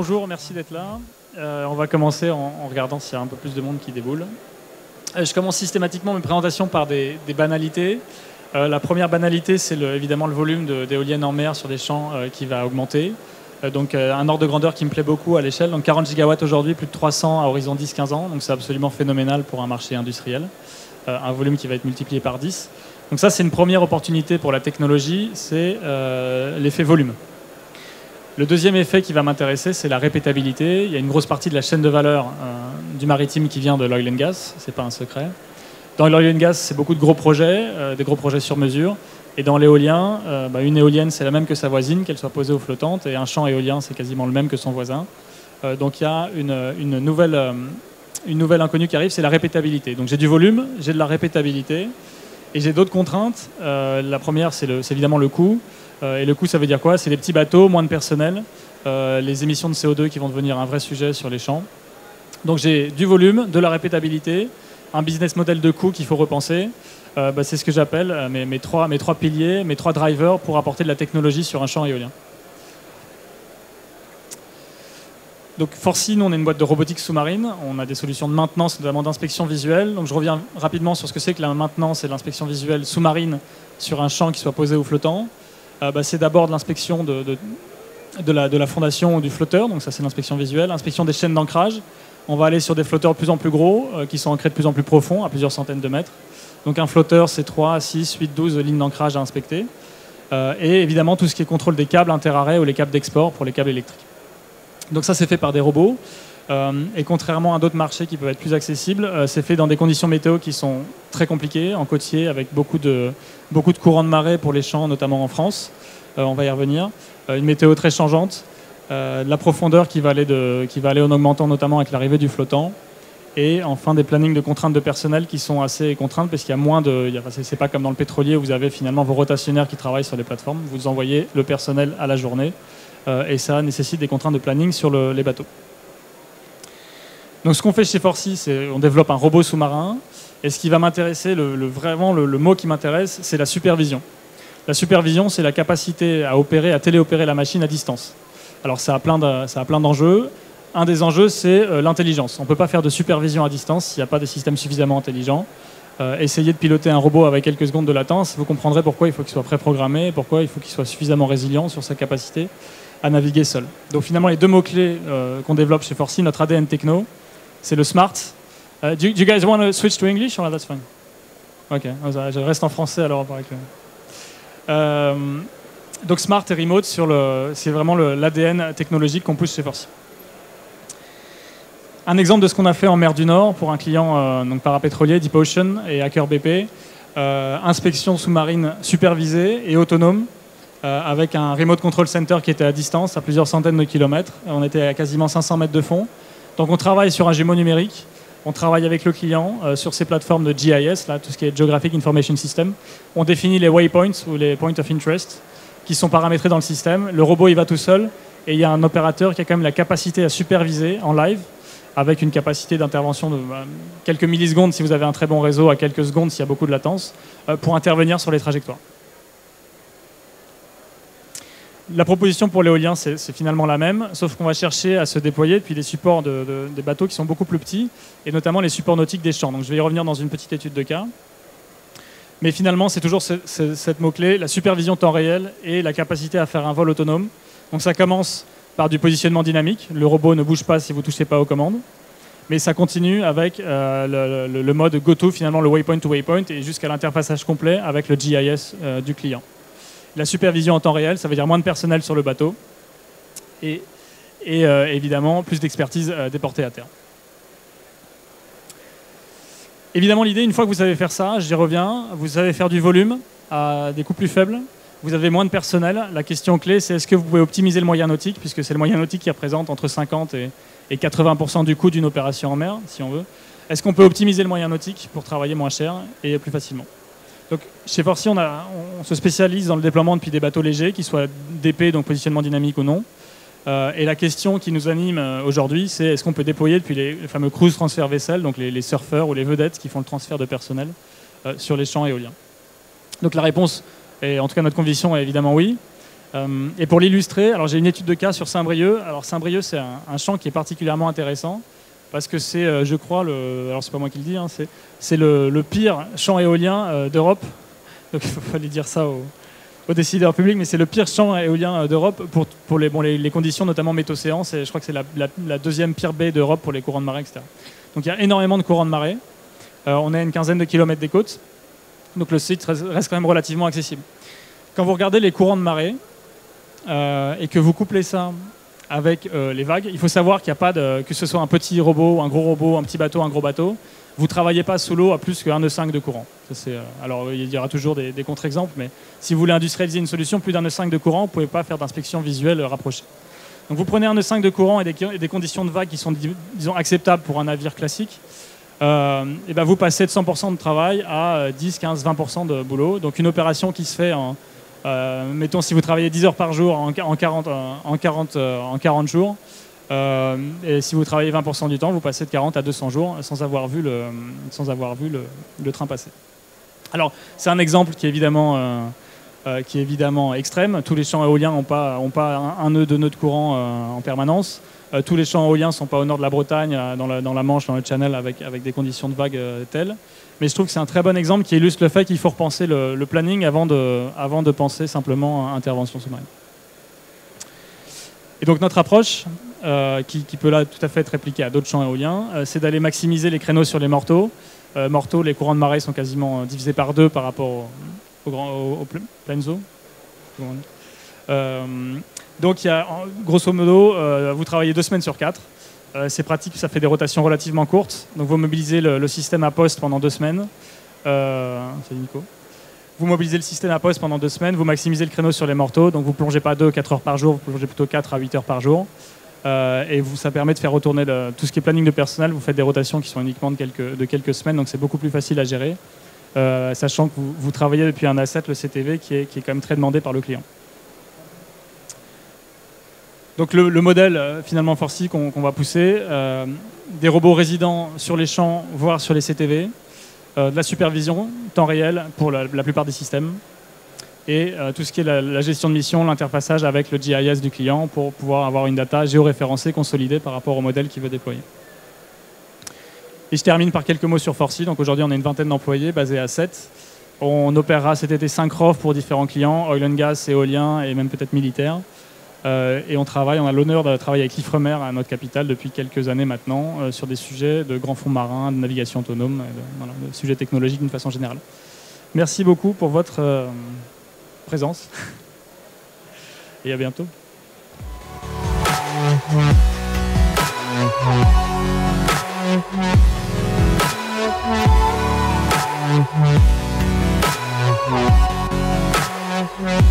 bonjour, merci d'être là. On va commencer en regardant s'il y a un peu plus de monde qui déboule. Je commence systématiquement mes présentations par des banalités. La première banalité, c'est évidemment le volume d'éoliennes en mer sur des champs qui va augmenter. Donc un ordre de grandeur qui me plaît beaucoup à l'échelle. Donc 40 gigawatts aujourd'hui, plus de 300 à horizon 10-15 ans. Donc c'est absolument phénoménal pour un marché industriel. Un volume qui va être multiplié par 10. Donc ça, c'est une première opportunité pour la technologie, c'est l'effet volume. Le deuxième effet qui va m'intéresser, c'est la répétabilité. Il y a une grosse partie de la chaîne de valeur du maritime qui vient de l'oil and gas, c'est pas un secret. Dans l'oil and gas, c'est beaucoup de gros projets, des gros projets sur mesure. Et dans l'éolien, une éolienne, c'est la même que sa voisine, qu'elle soit posée ou flottante. Et un champ éolien, c'est quasiment le même que son voisin. Donc il y a une nouvelle inconnue qui arrive, c'est la répétabilité. Donc j'ai du volume, j'ai de la répétabilité. Et j'ai d'autres contraintes. La première, c'est évidemment le coût. Et le coût, ça veut dire quoi? C'est les petits bateaux, moins de personnel, les émissions de CO2 qui vont devenir un vrai sujet sur les champs. Donc j'ai du volume, de la répétabilité, un business model de coût qu'il faut repenser. C'est ce que j'appelle mes trois piliers, mes trois drivers pour apporter de la technologie sur un champ éolien. Donc Forsea, nous, on est une boîte de robotique sous-marine. On a des solutions de maintenance, notamment d'inspection visuelle. Donc je reviens rapidement sur ce que c'est que la maintenance et l'inspection visuelle sous-marine sur un champ qui soit posé ou flottant. C'est d'abord de l'inspection de la fondation ou du flotteur. Donc ça, c'est l'inspection visuelle. Inspection des chaînes d'ancrage. On va aller sur des flotteurs de plus en plus gros, qui sont ancrés de plus en plus profond, à plusieurs centaines de mètres. Donc un flotteur, c'est 3, 6, 8, 12 lignes d'ancrage à inspecter. Et évidemment, tout ce qui est contrôle des câbles interarrêts ou les câbles d'export pour les câbles électriques. Donc ça, c'est fait par des robots. Et contrairement à d'autres marchés qui peuvent être plus accessibles, c'est fait dans des conditions météo qui sont très compliquées, en côtier, avec beaucoup de courants de marée pour les champs, notamment en France. On va y revenir. Une météo très changeante. De la profondeur qui va aller en augmentant, notamment avec l'arrivée du flottant. Et enfin, des plannings de contraintes de personnel qui sont assez contraintes, parce qu'il y a moins de... C'est pas comme dans le pétrolier où vous avez finalement vos rotationnaires qui travaillent sur les plateformes. Vous envoyez le personnel à la journée. Et ça nécessite des contraintes de planning sur les bateaux. Donc ce qu'on fait chez Forsea, c'est on développe un robot sous-marin. Et ce qui va m'intéresser, vraiment le mot qui m'intéresse, c'est la supervision. La supervision, c'est la capacité à téléopérer la machine à distance. Alors ça a plein d'enjeux. Un des enjeux, c'est l'intelligence. On ne peut pas faire de supervision à distance s'il n'y a pas de système suffisamment intelligent. Essayez de piloter un robot avec quelques secondes de latence, vous comprendrez pourquoi il faut qu'il soit préprogrammé, pourquoi il faut qu'il soit suffisamment résilient sur sa capacité à naviguer seul. Donc finalement, les deux mots-clés qu'on développe chez Forsea, notre ADN techno, c'est le smart. Do you guys want to switch to English? Or that's fine. Ok, je reste en français alors. Donc smart et remote, c'est vraiment l'ADN technologique qu'on pousse chez Forsea. Un exemple de ce qu'on a fait en mer du Nord pour un client donc parapétrolier, Deep Ocean et Aker BP. Inspection sous-marine supervisée et autonome avec un remote control center qui était à distance, à plusieurs centaines de kilomètres. On était à quasiment 500 mètres de fond. Donc on travaille sur un jumeau numérique. On travaille avec le client sur ces plateformes de GIS, là, tout ce qui est Geographic Information System. On définit les waypoints ou les points of interest qui sont paramétrés dans le système. Le robot, il va tout seul et il y a un opérateur qui a quand même la capacité à superviser en live avec une capacité d'intervention de quelques millisecondes si vous avez un très bon réseau, à quelques secondes s'il y a beaucoup de latence, pour intervenir sur les trajectoires. La proposition pour l'éolien, c'est finalement la même, sauf qu'on va chercher à se déployer depuis des supports des bateaux qui sont beaucoup plus petits, et notamment les supports nautiques des champs. Donc je vais y revenir dans une petite étude de cas. Mais finalement, c'est toujours cette mot-clé, la supervision temps réel et la capacité à faire un vol autonome. Donc ça commence par du positionnement dynamique. Le robot ne bouge pas si vous ne touchez pas aux commandes. Mais ça continue avec le mode go-to, finalement le waypoint to waypoint, et jusqu'à l'interfaçage complet avec le GIS du client. La supervision en temps réel, ça veut dire moins de personnel sur le bateau et évidemment plus d'expertise déportée à terre. Évidemment, l'idée, une fois que vous savez faire ça, j'y reviens, vous savez faire du volume à des coûts plus faibles, vous avez moins de personnel. La question clé, c'est est-ce que vous pouvez optimiser le moyen nautique, puisque c'est le moyen nautique qui représente entre 50 et 80% du coût d'une opération en mer, si on veut. Est-ce qu'on peut optimiser le moyen nautique pour travailler moins cher et plus facilement? Donc, chez Forsea, on se spécialise dans le déploiement depuis des bateaux légers, qu'ils soient DP, donc positionnement dynamique ou non. Et la question qui nous anime aujourd'hui, c'est est-ce qu'on peut déployer depuis les fameux cruise transfer vessels, donc les surfeurs ou les vedettes qui font le transfert de personnel sur les champs éoliens. Donc la réponse, et en tout cas notre conviction, est évidemment oui. Et pour l'illustrer, alors j'ai une étude de cas sur Saint-Brieuc. Alors Saint-Brieuc, c'est un champ qui est particulièrement intéressant parce que c'est, je crois, alors c'est pas moi qui le dis, hein, c'est le pire champ éolien d'Europe. Donc il faut aller dire ça aux décideurs publics, mais c'est le pire champ éolien d'Europe pour les conditions, notamment métocéan. Je crois que c'est la deuxième pire baie d'Europe pour les courants de marée, etc. Donc il y a énormément de courants de marée. On est à une quinzaine de kilomètres des côtes, donc le site reste quand même relativement accessible. Quand vous regardez les courants de marée et que vous couplez ça avec les vagues, il faut savoir qu'il n'y a pas que ce soit un petit robot, un gros robot, un petit bateau, un gros bateau, vous ne travaillez pas sous l'eau à plus que 1 nœud 5 de courant. Ça, alors il y aura toujours des contre-exemples, mais si vous voulez industrialiser une solution, plus d'1 nœud 5 de courant, vous ne pouvez pas faire d'inspection visuelle rapprochée. Donc vous prenez 1 nœud 5 de courant et des conditions de vague qui sont, disons, acceptables pour un navire classique, et ben vous passez de 100% de travail à 10, 15, 20% de boulot. Donc une opération qui se fait mettons si vous travaillez 10 heures par jour en 40 jours, et si vous travaillez 20% du temps, vous passez de 40 à 200 jours sans avoir vu le train passer. Alors c'est un exemple qui est évidemment extrême. Tous les champs éoliens n'ont pas un nœud, 2 nœuds de courant en permanence. Tous les champs éoliens ne sont pas au nord de la Bretagne, dans la Manche, dans le Channel, avec des conditions de vagues telles. Mais je trouve que c'est un très bon exemple qui illustre le fait qu'il faut repenser le planning avant de penser simplement à intervention sous-marine. Et donc notre approche, qui peut là tout à fait être répliquée à d'autres champs éoliens, c'est d'aller maximiser les créneaux sur les morteaux. Morteaux, les courants de marée sont quasiment divisés par 2 par rapport au pleines eaux. Donc il y a, grosso modo, vous travaillez 2 semaines sur 4. C'est pratique, ça fait des rotations relativement courtes. Donc vous mobilisez le système à poste pendant 2 semaines. C'est Nico. Vous mobilisez le système à poste pendant 2 semaines, vous maximisez le créneau sur les morteaux, donc vous ne plongez pas 2 à 4 heures par jour, vous plongez plutôt 4 à 8 heures par jour. Et ça permet de faire retourner tout ce qui est planning de personnel. Vous faites des rotations qui sont uniquement de quelques semaines, donc c'est beaucoup plus facile à gérer, sachant que vous travaillez depuis un asset, le CTV, qui est quand même très demandé par le client. Donc le modèle finalement Forsy qu'on va pousser, des robots résidents sur les champs, voire sur les CTV, de la supervision, temps réel pour la plupart des systèmes, et tout ce qui est la gestion de mission, l'interfaçage avec le GIS du client pour pouvoir avoir une data géoréférencée, consolidée par rapport au modèle qu'il veut déployer. Et je termine par quelques mots sur Forsy. Donc aujourd'hui on a une vingtaine d'employés basés à 7. On opérera cet été 5 ROV pour différents clients, oil and gas, éolien et même peut-être militaire. Et on a l'honneur de travailler avec l'Ifremer à notre capitale depuis quelques années maintenant sur des sujets de grands fonds marins, de navigation autonome, de sujets technologiques d'une façon générale. Merci beaucoup pour votre présence et à bientôt. Ouais.